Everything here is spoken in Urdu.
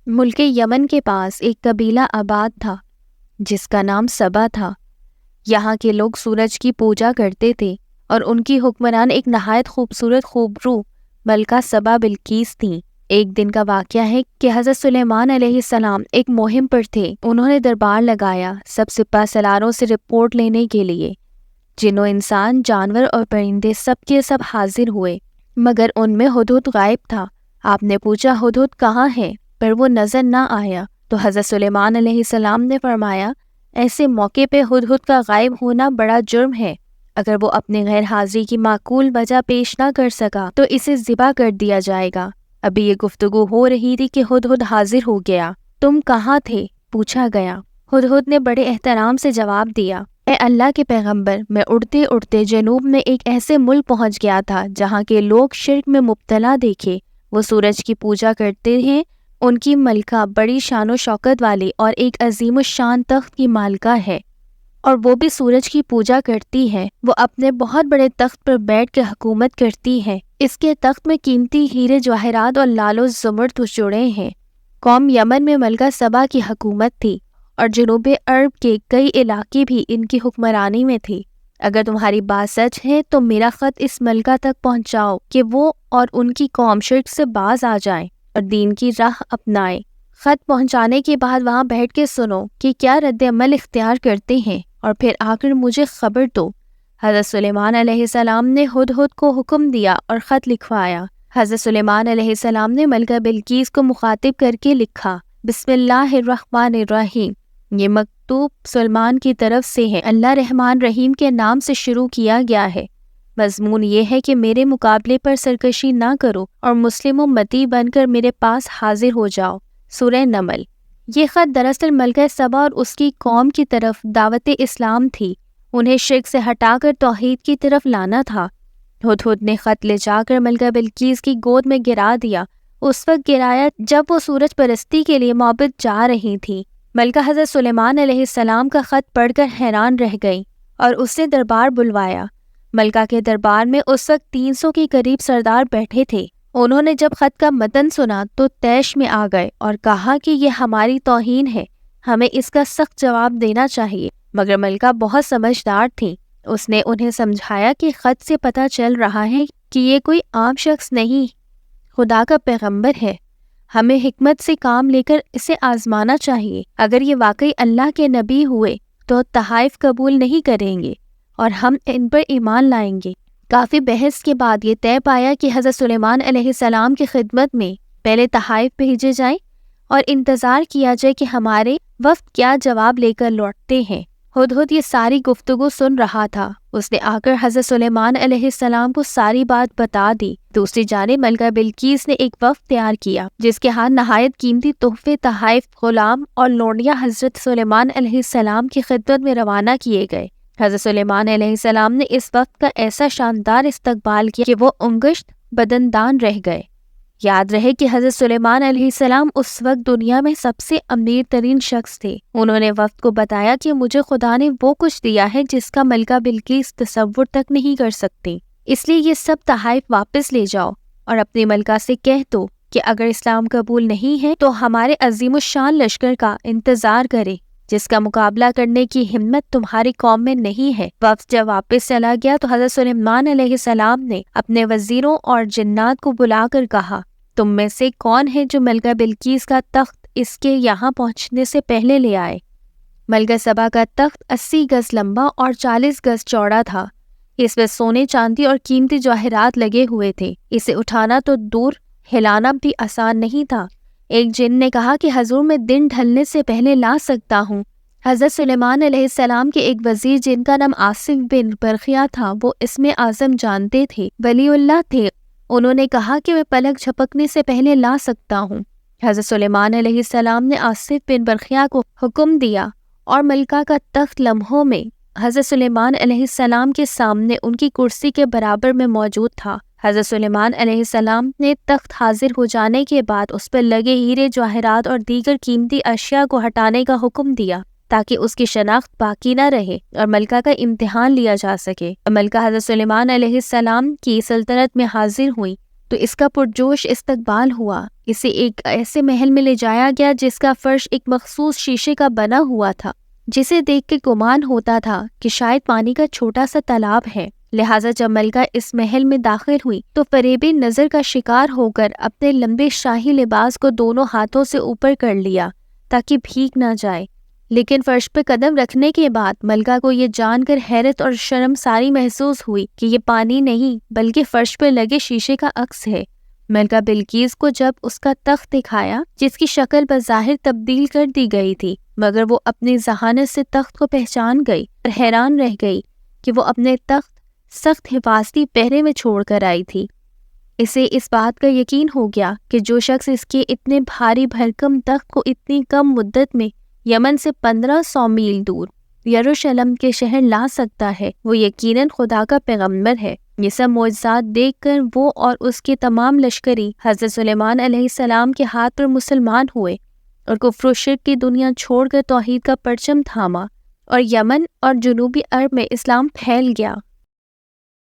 ملک یمن کے پاس ایک قبیلہ آباد تھا جس کا نام سبا تھا۔ یہاں کے لوگ سورج کی پوجا کرتے تھے اور ان کی حکمران ایک نہایت خوبصورت خوبرو ملکہ سبا بلقیس تھیں۔ ایک دن کا واقعہ ہے کہ حضرت سلیمان علیہ السلام ایک مہم پر تھے۔ انہوں نے دربار لگایا سب سپہ سالاروں سے رپورٹ لینے کے لیے۔ جن و انسان، جانور اور پرندے سب کے سب حاضر ہوئے، مگر ان میں ہدہد غائب تھا۔ آپ نے پوچھا ہدہد کہاں ہے، پر وہ نظر نہ آیا۔ تو حضرت سلیمان علیہ السلام نے فرمایا، ایسے موقع پہ ہدہد کا غائب ہونا بڑا جرم ہے۔ اگر وہ اپنے غیر حاضری کی معقول وجہ پیش نہ کر سکا تو اسے ذبح کر دیا جائے گا۔ ابھی یہ گفتگو ہو رہی تھی کہ ہدہد حاضر ہو گیا۔ تم کہاں تھے؟ پوچھا گیا۔ ہدہد نے بڑے احترام سے جواب دیا، اے اللہ کے پیغمبر، میں اڑتے اڑتے جنوب میں ایک ایسے ملک پہنچ گیا تھا جہاں کے لوگ شرک میں مبتلا دیکھے۔ وہ سورج کی پوجا کرتے ہیں۔ ان کی ملکہ بڑی شان و شوکت والی اور ایک عظیم الشان تخت کی مالکہ ہے، اور وہ بھی سورج کی پوجا کرتی ہے۔ وہ اپنے بہت بڑے تخت پر بیٹھ کے حکومت کرتی ہے۔ اس کے تخت میں قیمتی ہیرے جواہرات اور لال و زمرد جڑے ہیں۔ قوم یمن میں ملکہ سبا کی حکومت تھی، اور جنوب عرب کے کئی علاقے بھی ان کی حکمرانی میں تھے۔ اگر تمہاری بات سچ ہے تو میرا خط اس ملکہ تک پہنچاؤ کہ وہ اور ان کی قوم شرک سے باز آ جائیں اور دین کی راہ اپنائے۔ خط پہنچانے کے بعد وہاں بیٹھ کے سنو کہ کیا رد عمل اختیار کرتے ہیں، اور پھر آ کر مجھے خبر دو۔ حضرت سلیمان علیہ السلام نے ہدہد کو حکم دیا اور خط لکھوایا۔ حضرت سلیمان علیہ السلام نے ملکہ بلقیس کو مخاطب کر کے لکھا، بسم اللہ الرحمن الرحیم۔ یہ مکتوب سلیمان کی طرف سے ہے۔ اللہ رحمان رحیم کے نام سے شروع کیا گیا ہے۔ مضمون یہ ہے کہ میرے مقابلے پر سرکشی نہ کرو اور مسلم امتی بن کر میرے پاس حاضر ہو جاؤ۔ سورہ نمل۔ یہ خط دراصل ملکہ سبا اور اس کی قوم کی طرف دعوت اسلام تھی۔ انہیں شرک سے ہٹا کر توحید کی طرف لانا تھا۔ ہدہد نے خط لے جا کر ملکہ بلقیس کی گود میں گرا دیا۔ اس وقت گرایا جب وہ سورج پرستی کے لیے معبد جا رہی تھی۔ ملکہ حضرت سلیمان علیہ السلام کا خط پڑھ کر حیران رہ گئی اور اس نے دربار بلوایا۔ ملکہ کے دربار میں اس وقت 300 کے قریب سردار بیٹھے تھے۔ انہوں نے جب خط کا متن سنا تو طیش میں آ گئے اور کہا کہ یہ ہماری توہین ہے، ہمیں اس کا سخت جواب دینا چاہیے۔ مگر ملکہ بہت سمجھدار تھی۔ اس نے انہیں سمجھایا کہ خط سے پتہ چل رہا ہے کہ یہ کوئی عام شخص نہیں، خدا کا پیغمبر ہے۔ ہمیں حکمت سے کام لے کر اسے آزمانا چاہیے۔ اگر یہ واقعی اللہ کے نبی ہوئے تو تحائف قبول نہیں کریں گے اور ہم ان پر ایمان لائیں گے۔ کافی بحث کے بعد یہ طے پایا کہ حضرت سلیمان علیہ السلام کی خدمت میں پہلے تحائف بھیجے جائیں اور انتظار کیا جائے کہ ہمارے وفد کیا جواب لے کر لوٹتے ہیں۔ ہدہد یہ ساری گفتگو سن رہا تھا۔ اس نے آ کر حضرت سلیمان علیہ السلام کو ساری بات بتا دی۔ دوسری جانب ملکہ بلقیس نے ایک وفد تیار کیا جس کے ہاتھ نہایت قیمتی تحفے، تحائف، غلام اور لونڈیاں حضرت سلیمان علیہ السلام کی خدمت میں روانہ کیے گئے۔ حضرت سلیمان علیہ السلام نے اس وقت کا ایسا شاندار استقبال کیا کہ وہ انگشت بدندان رہ گئے۔ یاد رہے کہ حضرت سلیمان علیہ السلام اس وقت دنیا میں سب سے امیر ترین شخص تھے۔ انہوں نے وفد کو بتایا کہ مجھے خدا نے وہ کچھ دیا ہے جس کا ملکہ بلقیس تصور تک نہیں کر سکتی، اس لیے یہ سب تحائف واپس لے جاؤ اور اپنی ملکہ سے کہہ دو کہ اگر اسلام قبول نہیں ہے تو ہمارے عظیم الشان لشکر کا انتظار کرے جس کا مقابلہ کرنے کی ہمت تمہاری قوم میں نہیں ہے۔ وفد جب واپس چلا گیا تو حضرت سلیمان علیہ السلام نے اپنے وزیروں اور جنات کو بلا کر کہا، تم میں سے کون ہے جو ملکہ بلقیس کا تخت اس کے یہاں پہنچنے سے پہلے لے آئے؟ ملکہ سبا کا تخت 80 گز لمبا اور 40 گز چوڑا تھا۔ اس میں سونے، چاندی اور قیمتی جواہرات لگے ہوئے تھے۔ اسے اٹھانا تو دور، ہلانا بھی آسان نہیں تھا۔ ایک جن نے کہا کہ حضور میں دن ڈھلنے سے پہلے لا سکتا ہوں۔ حضرت سلیمان علیہ السلام کے ایک وزیر جن کا نام آصف بن برخیا تھا، وہ اسم اعظم جانتے تھے، ولی اللہ تھے۔ انہوں نے کہا کہ میں پلک جھپکنے سے پہلے لا سکتا ہوں۔ حضرت سلیمان علیہ السلام نے آصف بن برخیا کو حکم دیا اور ملکہ کا تخت لمحوں میں حضرت سلیمان علیہ السلام کے سامنے ان کی کرسی کے برابر میں موجود تھا۔ حضرت سلیمان علیہ السلام نے تخت حاضر ہو جانے کے بعد اس پر لگے ہیرے، جواہرات اور دیگر قیمتی اشیاء کو ہٹانے کا حکم دیا تاکہ اس کی شناخت باقی نہ رہے اور ملکہ کا امتحان لیا جا سکے۔ ملکہ حضرت سلیمان علیہ السلام کی سلطنت میں حاضر ہوئی تو تو اس کا پرجوش استقبال ہوا۔ اسے ایک ایسے محل میں لے جایا گیا جس کا فرش ایک مخصوص شیشے کا بنا ہوا تھا، جسے دیکھ کے گمان ہوتا تھا کہ شاید پانی کا چھوٹا سا تالاب ہے۔ لہٰذا جب ملکہ اس محل میں داخل ہوئی تو فریب نظر کا شکار ہو کر اپنے لمبے شاہی لباس کو دونوں ہاتھوں سے اوپر کر لیا تاکہ بھیگ نہ جائے، لیکن فرش پہ قدم رکھنے کے بعد ملکہ کو یہ جان کر حیرت اور شرمساری محسوس ہوئی کہ یہ پانی نہیں بلکہ فرش پہ لگے شیشے کا عکس ہے۔ ملکہ بلقیس کو جب اس کا تخت دکھایا جس کی شکل بظاہر تبدیل کر دی گئی تھی، مگر وہ اپنی ذہانت سے تخت کو پہچان گئی اور حیران رہ گئی کہ وہ اپنے تخت سخت حفاظتی پہرے میں چھوڑ کر آئی تھی۔ اسے اس بات کا یقین ہو گیا کہ جو شخص اس کے اتنے بھاری بھرکم تخت کو اتنی کم مدت میں یمن سے 1500 میل دور یروشلم کے شہر لا سکتا ہے، وہ یقیناً خدا کا پیغمبر ہے۔ یہ سب معجزات دیکھ کر وہ اور اس کے تمام لشکری حضرت سلیمان علیہ السلام کے ہاتھ پر مسلمان ہوئے اور کفر و شرک کی دنیا چھوڑ کر توحید کا پرچم تھاما، اور یمن اور جنوبی عرب میں اسلام پھیل گیا۔